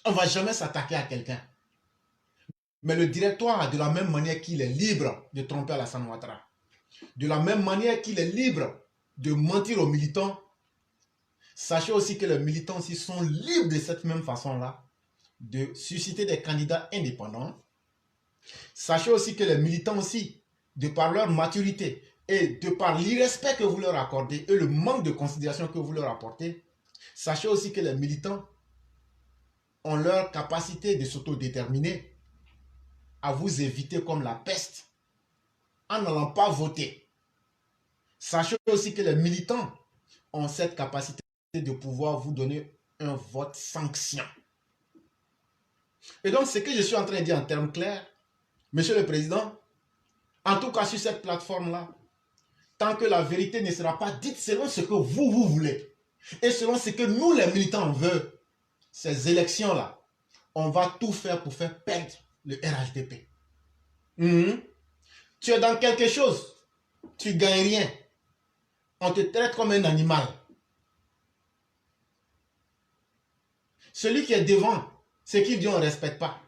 On ne va jamais s'attaquer à quelqu'un. Mais le directoire, de la même manière qu'il est libre de tromper Alassane Ouattara, de la même manière qu'il est libre de mentir aux militants, sachez aussi que les militants aussi sont libres de cette même façon-là de susciter des candidats indépendants. Sachez aussi que les militants aussi, de par leur maturité et de par l'irrespect que vous leur accordez et le manque de considération que vous leur apportez, sachez aussi que les militants ont leur capacité de s'autodéterminer à vous éviter comme la peste en n'allant pas voter. Sachez aussi que les militants ont cette capacité de pouvoir vous donner un vote sanction. Et donc, ce que je suis en train de dire en termes clairs, Monsieur le Président, en tout cas sur cette plateforme-là, tant que la vérité ne sera pas dite selon ce que vous voulez et selon ce que nous, les militants, on veut, ces élections-là, on va tout faire pour faire perdre le RHDP. Tu es dans quelque chose, tu ne gagnes rien. On te traite comme un animal. Celui qui est devant, c'est qu'il dit on ne respecte pas.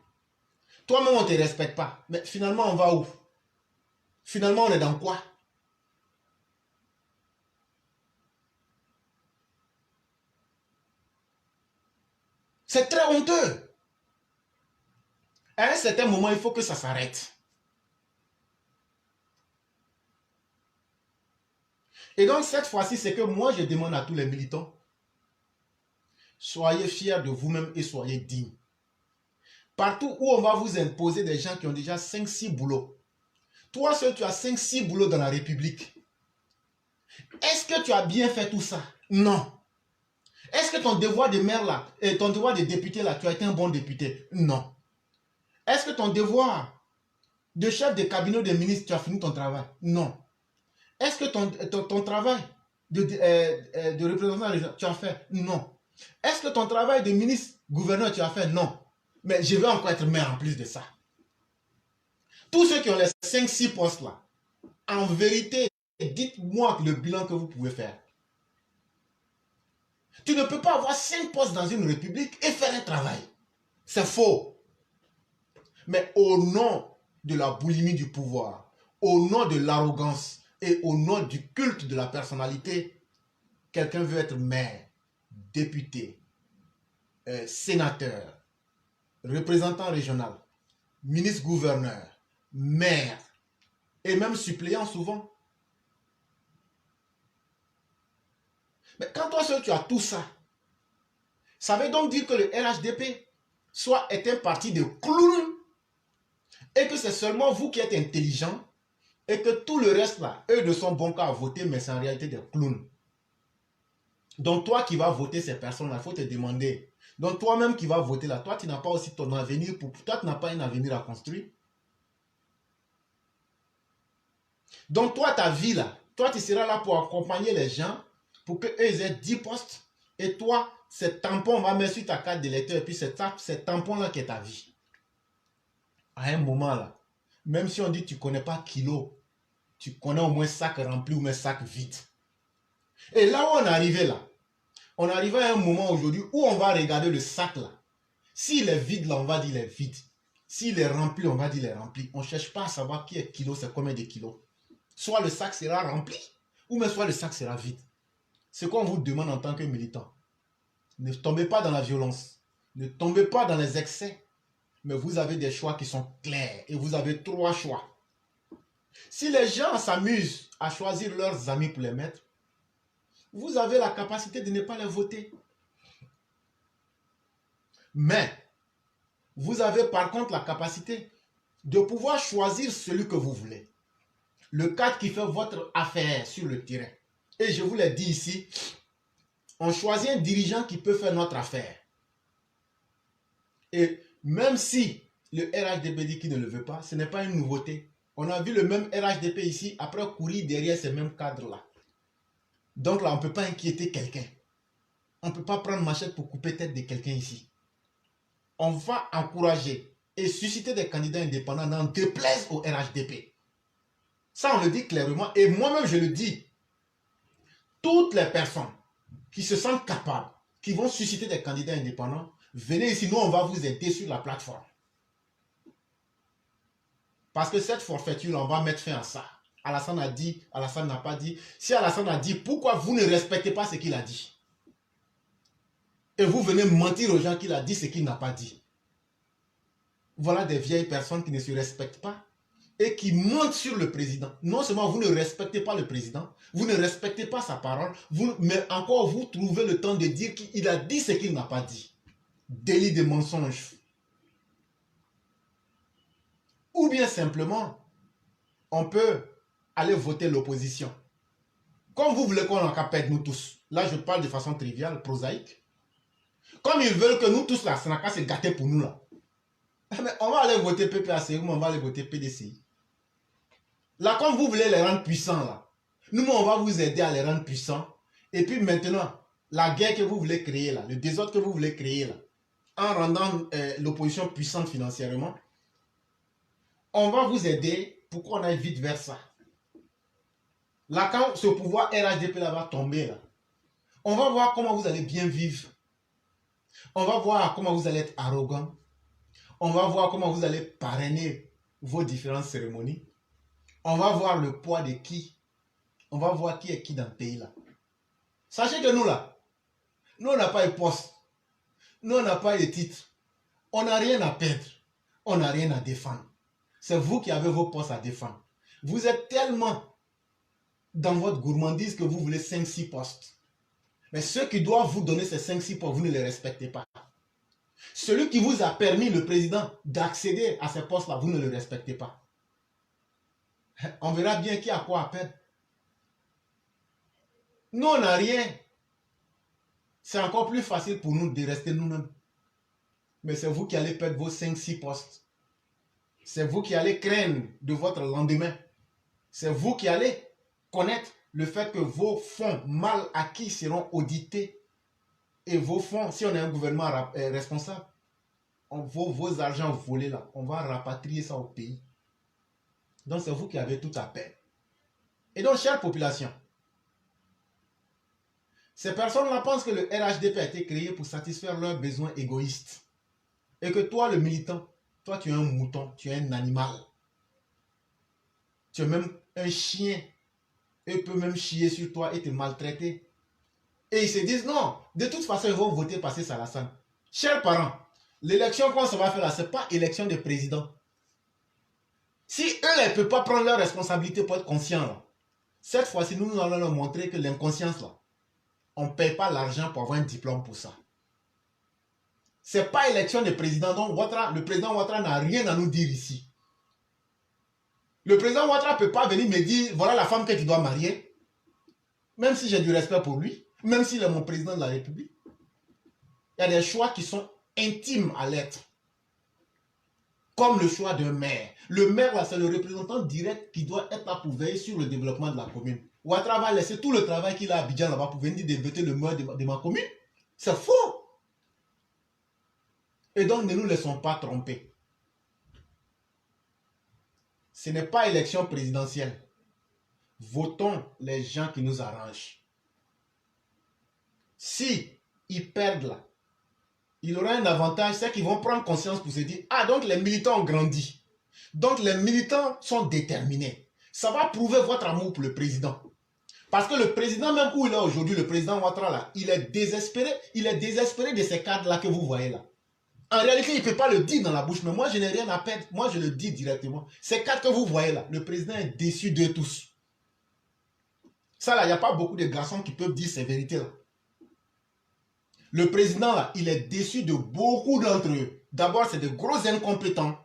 Toi-même, on ne te respecte pas. Mais finalement, on va où? Finalement, on est dans quoi? C'est très honteux. À un certain moment, il faut que ça s'arrête. Et donc, cette fois-ci, c'est que moi, je demande à tous les militants, soyez fiers de vous-même et soyez dignes. Partout où on va vous imposer des gens qui ont déjà 5-6 boulots. Toi seul, tu as 5-6 boulots dans la République. Est-ce que tu as bien fait tout ça? Non. Est-ce que ton devoir de maire là, et ton devoir de député là, tu as été un bon député? Non. Est-ce que ton devoir de chef de cabinet de ministre, tu as fini ton travail? Non. Est-ce que ton travail de représentant, tu as fait? Non. Est-ce que ton travail de ministre, gouverneur, tu as fait? Non. Mais je vais encore être maire en plus de ça. Tous ceux qui ont les 5-6 postes là, en vérité, dites-moi le bilan que vous pouvez faire. Tu ne peux pas avoir 5 postes dans une république et faire un travail. C'est faux. Mais au nom de la boulimie du pouvoir, au nom de l'arrogance et au nom du culte de la personnalité, quelqu'un veut être maire, député, sénateur, représentant régional, ministre-gouverneur, maire et même suppléant souvent. Mais quand toi seul tu as tout ça, ça veut donc dire que le RHDP est un parti de clowns et que c'est seulement vous qui êtes intelligent et que tout le reste là, eux ne sont bons qu'à voter, mais c'est en réalité des clowns. Donc toi qui vas voter ces personnes-là, il faut te demander. Donc toi-même qui vas voter là, toi tu n'as pas aussi ton avenir, toi tu n'as pas un avenir à construire. Donc toi ta vie là, toi tu seras là pour accompagner les gens pour qu'eux aient 10 postes et toi, ces tampons, on va mettre sur ta carte d'électeur et puis c'est tampon-là qui est ta vie. À un moment là, même si on dit que tu ne connais pas kilo, tu connais au moins sac rempli ou même sac vide. Et là où on est arrivé là, on arrive à un moment aujourd'hui où on va regarder le sac là. S'il est vide là, on va dire il est vide. S'il est rempli, on va dire il est rempli. On ne cherche pas à savoir qui est kilo, c'est combien de kilos. Soit le sac sera rempli, ou même soit le sac sera vide. Ce qu'on vous demande en tant que militant. Ne tombez pas dans la violence. Ne tombez pas dans les excès. Mais vous avez des choix qui sont clairs et vous avez 3 choix. Si les gens s'amusent à choisir leurs amis pour les mettre, vous avez la capacité de ne pas les voter. Mais vous avez par contre la capacité de pouvoir choisir celui que vous voulez. Le cadre qui fait votre affaire sur le terrain. Et je vous l'ai dit ici, on choisit un dirigeant qui peut faire notre affaire. Et même si le RHDP dit qu'il ne le veut pas, ce n'est pas une nouveauté. On a vu le même RHDP ici, après courir derrière ces mêmes cadres-là. Donc là, on ne peut pas inquiéter quelqu'un. On ne peut pas prendre machette pour couper tête de quelqu'un ici. On va encourager et susciter des candidats indépendants n'en déplaise au RHDP. Ça, on le dit clairement. Et moi-même, je le dis. Toutes les personnes qui se sentent capables, qui vont susciter des candidats indépendants, venez ici, nous, on va vous aider sur la plateforme. Parce que cette forfaiture, on va mettre fin à ça. Alassane a dit, Alassane n'a pas dit. Si Alassane a dit, pourquoi vous ne respectez pas ce qu'il a dit? Et vous venez mentir aux gens qu'il a dit ce qu'il n'a pas dit. Voilà des vieilles personnes qui ne se respectent pas et qui mentent sur le président. Non seulement vous ne respectez pas le président, vous ne respectez pas sa parole, mais encore vous trouvez le temps de dire qu'il a dit ce qu'il n'a pas dit. Délit de mensonge. Ou bien simplement, on peut aller voter l'opposition. Comme vous voulez qu'on en capète nous tous. Là, je parle de façon triviale, prosaïque. Comme ils veulent que nous tous, là, ça n'a qu'à se gâter pour nous, là. Mais on va aller voter PPAC ou on va aller voter PDCI. Là, comme vous voulez les rendre puissants, là, nous, on va vous aider à les rendre puissants. Et puis maintenant, la guerre que vous voulez créer, là, le désordre que vous voulez créer, là, en rendant l'opposition puissante financièrement, on va vous aider pour qu'on aille vite vers ça. Là, quand ce pouvoir RHDP là va tomber, là, on va voir comment vous allez bien vivre. On va voir comment vous allez être arrogant. On va voir comment vous allez parrainer vos différentes cérémonies. On va voir le poids de qui. On va voir qui est qui dans le pays là. Sachez que nous là, nous on n'a pas de poste. Nous on n'a pas de titre. On n'a rien à perdre. On n'a rien à défendre. C'est vous qui avez vos postes à défendre. Vous êtes tellement dans votre gourmandise que vous voulez 5-6 postes. Mais ceux qui doivent vous donner ces 5-6 postes, vous ne les respectez pas. Celui qui vous a permis, le président, d'accéder à ces postes-là, vous ne le respectez pas. On verra bien qui a quoi à perdre. Nous, on n'a rien. C'est encore plus facile pour nous de rester nous-mêmes. Mais c'est vous qui allez perdre vos 5-6 postes. C'est vous qui allez craindre de votre lendemain. C'est vous qui allez connaître le fait que vos fonds mal acquis seront audités. Et vos fonds, si on est un gouvernement responsable, vos argents volés là, on va rapatrier ça au pays. Donc c'est vous qui avez tout à perdre. Et donc, chère population, ces personnes-là pensent que le RHDP a été créé pour satisfaire leurs besoins égoïstes. Et que toi, le militant, toi tu es un mouton, tu es un animal. Tu es même un chien. Et peut même chier sur toi et te maltraiter. Et ils se disent non, de toute façon ils vont voter passer Alassane. Chers parents, l'élection qu'on se va faire là, ce n'est pas élection de président. Si eux ne peuvent pas prendre leur responsabilité pour être conscients là, cette fois-ci nous allons leur montrer que l'inconscience là, on ne paye pas l'argent pour avoir un diplôme pour ça. Ce n'est pas élection de président, donc le président Ouattara n'a rien à nous dire ici. Le président Ouattara ne peut pas venir me dire, voilà la femme que tu dois marier. Même si j'ai du respect pour lui, même s'il est mon président de la République. Il y a des choix qui sont intimes à l'être. Comme le choix d'un maire. Le maire, là, c'est le représentant direct qui doit être là pour veiller sur le développement de la commune. Ouattara va laisser tout le travail qu'il a à Abidjan là-bas pour venir développer le maire de ma commune. C'est faux. Et donc, ne nous laissons pas tromper. Ce n'est pas élection présidentielle. Votons les gens qui nous arrangent. Si ils perdent là, il aura un avantage, c'est qu'ils vont prendre conscience pour se dire, ah donc les militants ont grandi. Donc les militants sont déterminés. Ça va prouver votre amour pour le président. Parce que le président, même où il est aujourd'hui, le président Ouattara là, il est désespéré de ces cadres là que vous voyez là. En réalité, il ne peut pas le dire dans la bouche, mais moi, je n'ai rien à perdre. Moi, je le dis directement. Ces quatre que vous voyez là, le président est déçu d'eux tous. Ça, là, il n'y a pas beaucoup de garçons qui peuvent dire ces vérités-là. Le président, là, il est déçu de beaucoup d'entre eux. D'abord, c'est de gros incompétents.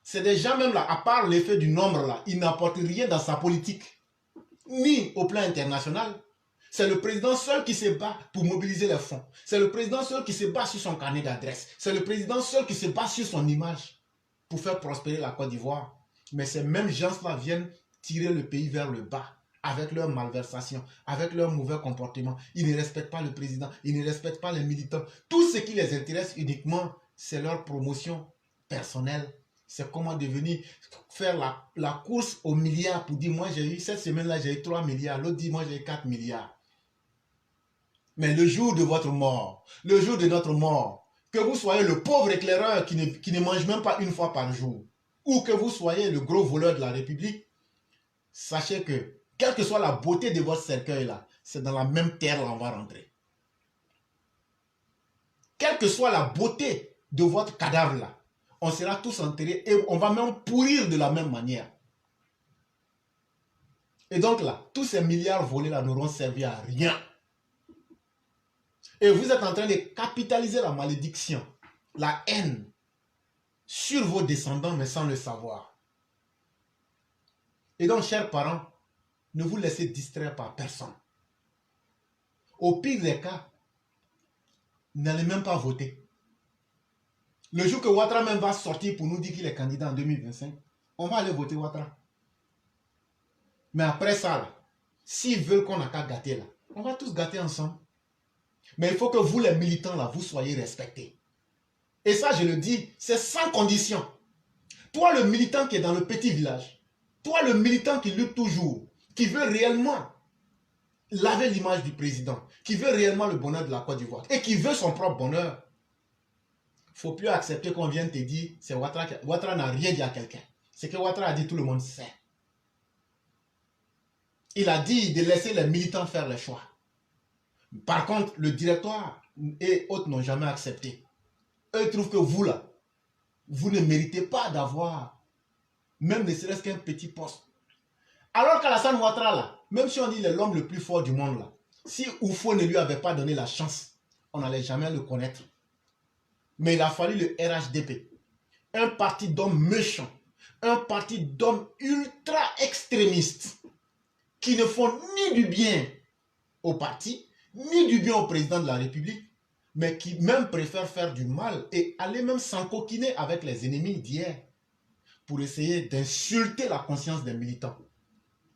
C'est des gens même là, à part l'effet du nombre là, ils n'apportent rien dans sa politique, ni au plan international. C'est le président seul qui se bat pour mobiliser les fonds. C'est le président seul qui se bat sur son carnet d'adresse. C'est le président seul qui se bat sur son image pour faire prospérer la Côte d'Ivoire. Mais ces mêmes gens-là viennent tirer le pays vers le bas avec leur malversation, avec leur mauvais comportement. Ils ne respectent pas le président, ils ne respectent pas les militants. Tout ce qui les intéresse uniquement, c'est leur promotion personnelle. C'est comment devenir, faire la course aux milliards pour dire, moi j'ai eu, cette semaine-là, j'ai eu 3 milliards, l'autre dit, moi j'ai eu 4 milliards. Mais le jour de votre mort, le jour de notre mort, que vous soyez le pauvre éclaireur qui ne mange même pas une fois par jour, ou que vous soyez le gros voleur de la République, sachez que, quelle que soit la beauté de votre cercueil là, c'est dans la même terre là on va rentrer. Quelle que soit la beauté de votre cadavre là, on sera tous enterrés et on va même pourrir de la même manière. Et donc là, tous ces milliards volés là n'auront servi à rien. Et vous êtes en train de capitaliser la malédiction, la haine sur vos descendants mais sans le savoir. Et donc, chers parents, ne vous laissez distraire par personne. Au pire des cas, n'allez même pas voter. Le jour que Ouattara même va sortir pour nous dire qu'il est candidat en 2025, on va aller voter Ouattara. Mais après ça, s'ils veulent qu'on n'a qu'à gâter là, on va tous gâter ensemble. Mais il faut que vous les militants là, vous soyez respectés. Et ça, je le dis, c'est sans condition. Toi le militant qui est dans le petit village, toi le militant qui lutte toujours, qui veut réellement laver l'image du président, qui veut réellement le bonheur de la Côte d'Ivoire et qui veut son propre bonheur, il ne faut plus accepter qu'on vienne te dire c'est Ouattara. Ouattara n'a rien dit à quelqu'un. Ce que Ouattara a dit, tout le monde sait. Il a dit de laisser les militants faire les choix. Par contre, le directoire et autres n'ont jamais accepté. Eux ils trouvent que vous là, vous ne méritez pas d'avoir même ne serait-ce qu'un petit poste. Alors qu'Alassane Ouattara là, même si on dit il est l'homme le plus fort du monde là, si Oufo ne lui avait pas donné la chance, on n'allait jamais le connaître. Mais il a fallu le RHDP, un parti d'hommes méchants, un parti d'hommes ultra extrémistes, qui ne font ni du bien au parti, ni du bien au président de la République, mais qui même préfèrent faire du mal et aller même s'encoquiner avec les ennemis d'hier pour essayer d'insulter la conscience des militants.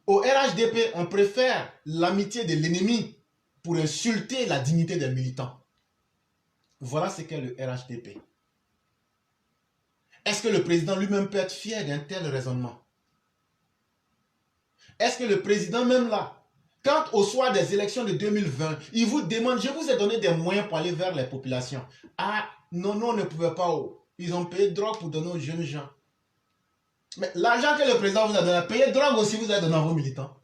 Au RHDP, on préfère l'amitié de l'ennemi pour insulter la dignité des militants. Voilà ce qu'est le RHDP. Est-ce que le président lui-même peut être fier d'un tel raisonnement? Est-ce que le président même là, quand au soir des élections de 2020, il vous demande, je vous ai donné des moyens pour aller vers les populations. Ah, non, on ne pouvait pas. Ils ont payé drogue pour donner aux jeunes gens. Mais l'argent que le président vous a donné, payé drogue aussi, vous avez donné à vos militants.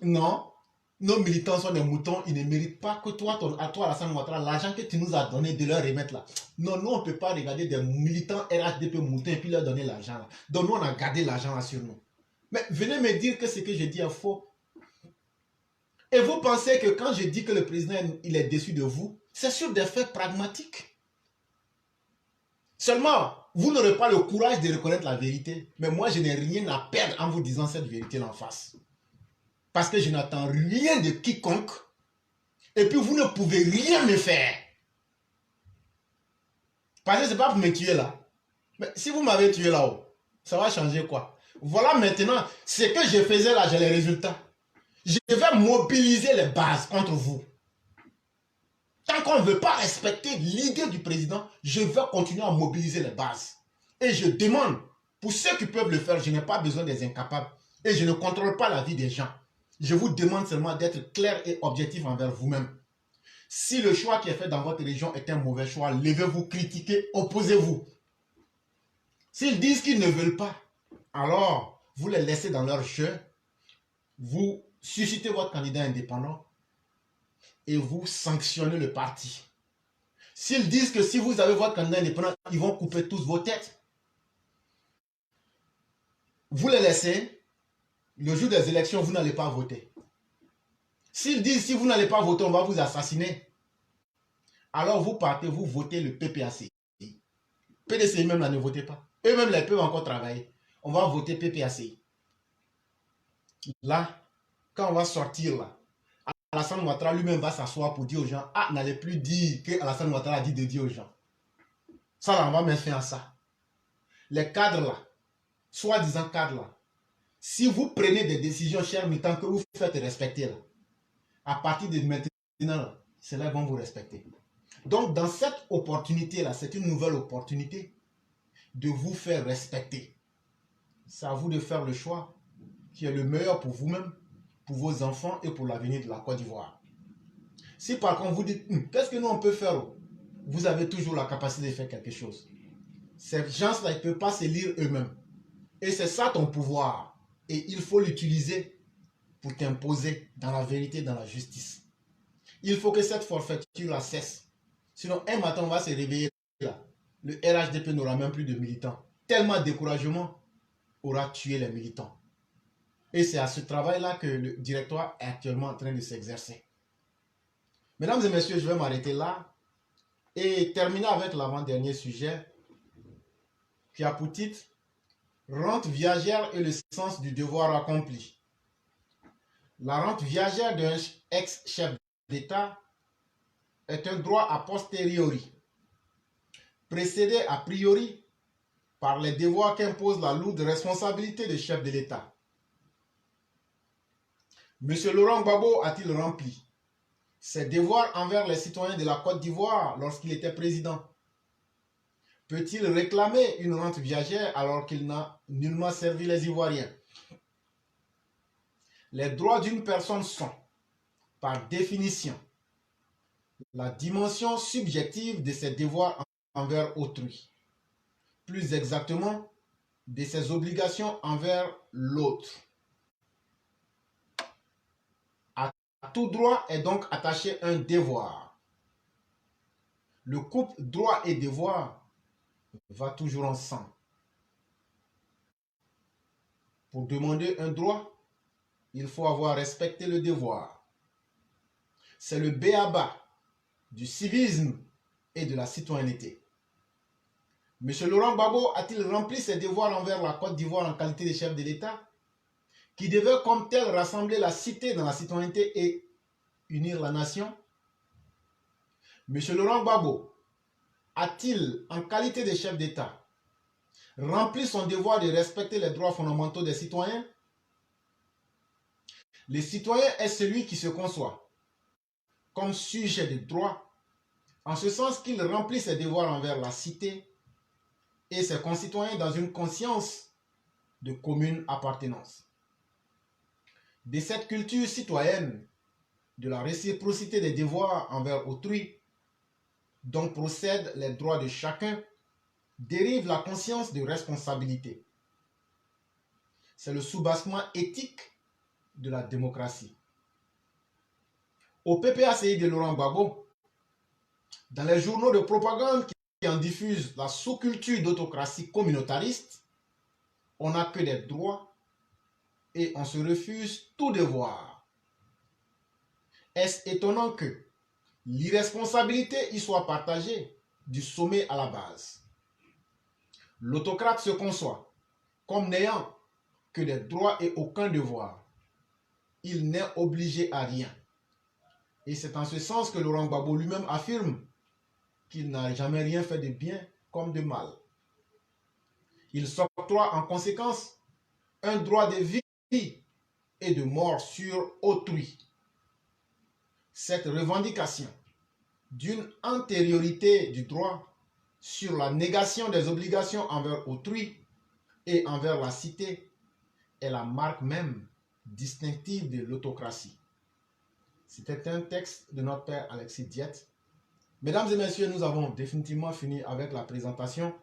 Non. Nos militants sont des moutons, ils ne méritent pas que toi, Alassane Ouattara, l'argent que tu nous as donné, de leur remettre là. Non, nous, on ne peut pas regarder des militants RHDP moutons et puis leur donner l'argent là. Donc, nous, on a gardé l'argent là sur nous. Mais venez me dire que ce que je dis est faux. Et vous pensez que quand je dis que le président il est déçu de vous, c'est sur des faits pragmatiques. Seulement, vous n'aurez pas le courage de reconnaître la vérité. Mais moi, je n'ai rien à perdre en vous disant cette vérité là en face. Parce que je n'attends rien de quiconque. Et puis vous ne pouvez rien me faire. Parce que ce n'est pas pour me tuer là. Mais si vous m'avez tué là-haut, ça va changer quoi? Voilà maintenant, ce que je faisais là, j'ai les résultats. Je vais mobiliser les bases contre vous. Tant qu'on ne veut pas respecter l'idée du président, je vais continuer à mobiliser les bases. Et je demande, pour ceux qui peuvent le faire, je n'ai pas besoin des incapables. Et je ne contrôle pas la vie des gens. Je vous demande seulement d'être clair et objectif envers vous-même. Si le choix qui est fait dans votre région est un mauvais choix, levez-vous, critiquez, opposez-vous. S'ils disent qu'ils ne veulent pas, alors vous les laissez dans leur jeu, vous suscitez votre candidat indépendant et vous sanctionnez le parti. S'ils disent que si vous avez votre candidat indépendant, ils vont couper tous vos têtes. Vous les laissez, le jour des élections, vous n'allez pas voter. S'ils disent si vous n'allez pas voter, on va vous assassiner. Alors vous partez, vous votez le PPAC. PDCI même là, ne votez pas. Eux-mêmes, ils peuvent encore travailler. On va voter PPAC. Là, quand on va sortir là, Alassane Ouattara lui-même va s'asseoir pour dire aux gens, ah, n'allez plus dire que Alassane Ouattara a dit de dire aux gens. Ça là, on va mettre fin à ça. Les cadres là, soi-disant cadres là, si vous prenez des décisions, chers militants, que vous faites respecter là, à partir de maintenant, ceux-là vont vous respecter. Donc, dans cette opportunité-là, c'est une nouvelle opportunité de vous faire respecter. C'est à vous de faire le choix qui est le meilleur pour vous-même, pour vos enfants et pour l'avenir de la Côte d'Ivoire. Si par contre vous dites, qu'est-ce que nous on peut faire? Vous avez toujours la capacité de faire quelque chose. Ces gens-là, ils ne peuvent pas se lire eux-mêmes. Et c'est ça ton pouvoir. Et il faut l'utiliser pour t'imposer dans la vérité, dans la justice. Il faut que cette forfaiture-là cesse. Sinon, un matin, on va se réveiller là. Le RHDP n'aura même plus de militants. Tellement de découragement aura tué les militants. Et c'est à ce travail-là que le directoire est actuellement en train de s'exercer. Mesdames et messieurs, je vais m'arrêter là et terminer avec l'avant-dernier sujet qui a pour titre « Rente viagère et le sens du devoir accompli ». La rente viagère d'un ex-chef d'État est un droit a posteriori, précédé a priori par les devoirs qu'impose la lourde responsabilité de chef de l'État. M. Laurent Gbagbo a-t-il rempli ses devoirs envers les citoyens de la Côte d'Ivoire lorsqu'il était président? Peut-il réclamer une rente viagère alors qu'il n'a nullement servi les Ivoiriens? Les droits d'une personne sont, par définition, la dimension subjective de ses devoirs envers autrui. Plus exactement, de ses obligations envers l'autre. À tout droit est donc attaché un devoir. Le couple droit et devoir va toujours ensemble. Pour demander un droit, il faut avoir respecté le devoir. C'est le b.a.-ba du civisme et de la citoyenneté. M. Laurent Gbagbo a-t-il rempli ses devoirs envers la Côte d'Ivoire en qualité de chef de l'État, qui devait comme tel rassembler la cité dans la citoyenneté et unir la nation? M. Laurent Gbagbo a-t-il, en qualité de chef d'État, rempli son devoir de respecter les droits fondamentaux des citoyens? Le citoyen est celui qui se conçoit comme sujet de droit, en ce sens qu'il remplit ses devoirs envers la cité et ses concitoyens dans une conscience de commune appartenance. De cette culture citoyenne, de la réciprocité des devoirs envers autrui, dont procèdent les droits de chacun, dérive la conscience de responsabilité. C'est le soubassement éthique de la démocratie. Au PPACI de Laurent Gbagbo, dans les journaux de propagande qui en diffusent la sous-culture d'autocratie communautariste, on n'a que des droits et on se refuse tout devoir. Est-ce étonnant que l'irresponsabilité y soit partagée du sommet à la base? L'autocrate se conçoit comme n'ayant que des droits et aucun devoir. Il n'est obligé à rien. Et c'est en ce sens que Laurent Gbagbo lui-même affirme qu'il n'a jamais rien fait de bien comme de mal. Il s'octroie en conséquence un droit de vie et de mort sur autrui. Cette revendication d'une antériorité du droit sur la négation des obligations envers autrui et envers la cité est la marque même distinctive de l'autocratie. C'était un texte de notre père Alexis Diette. Mesdames et messieurs, nous avons définitivement fini avec la présentation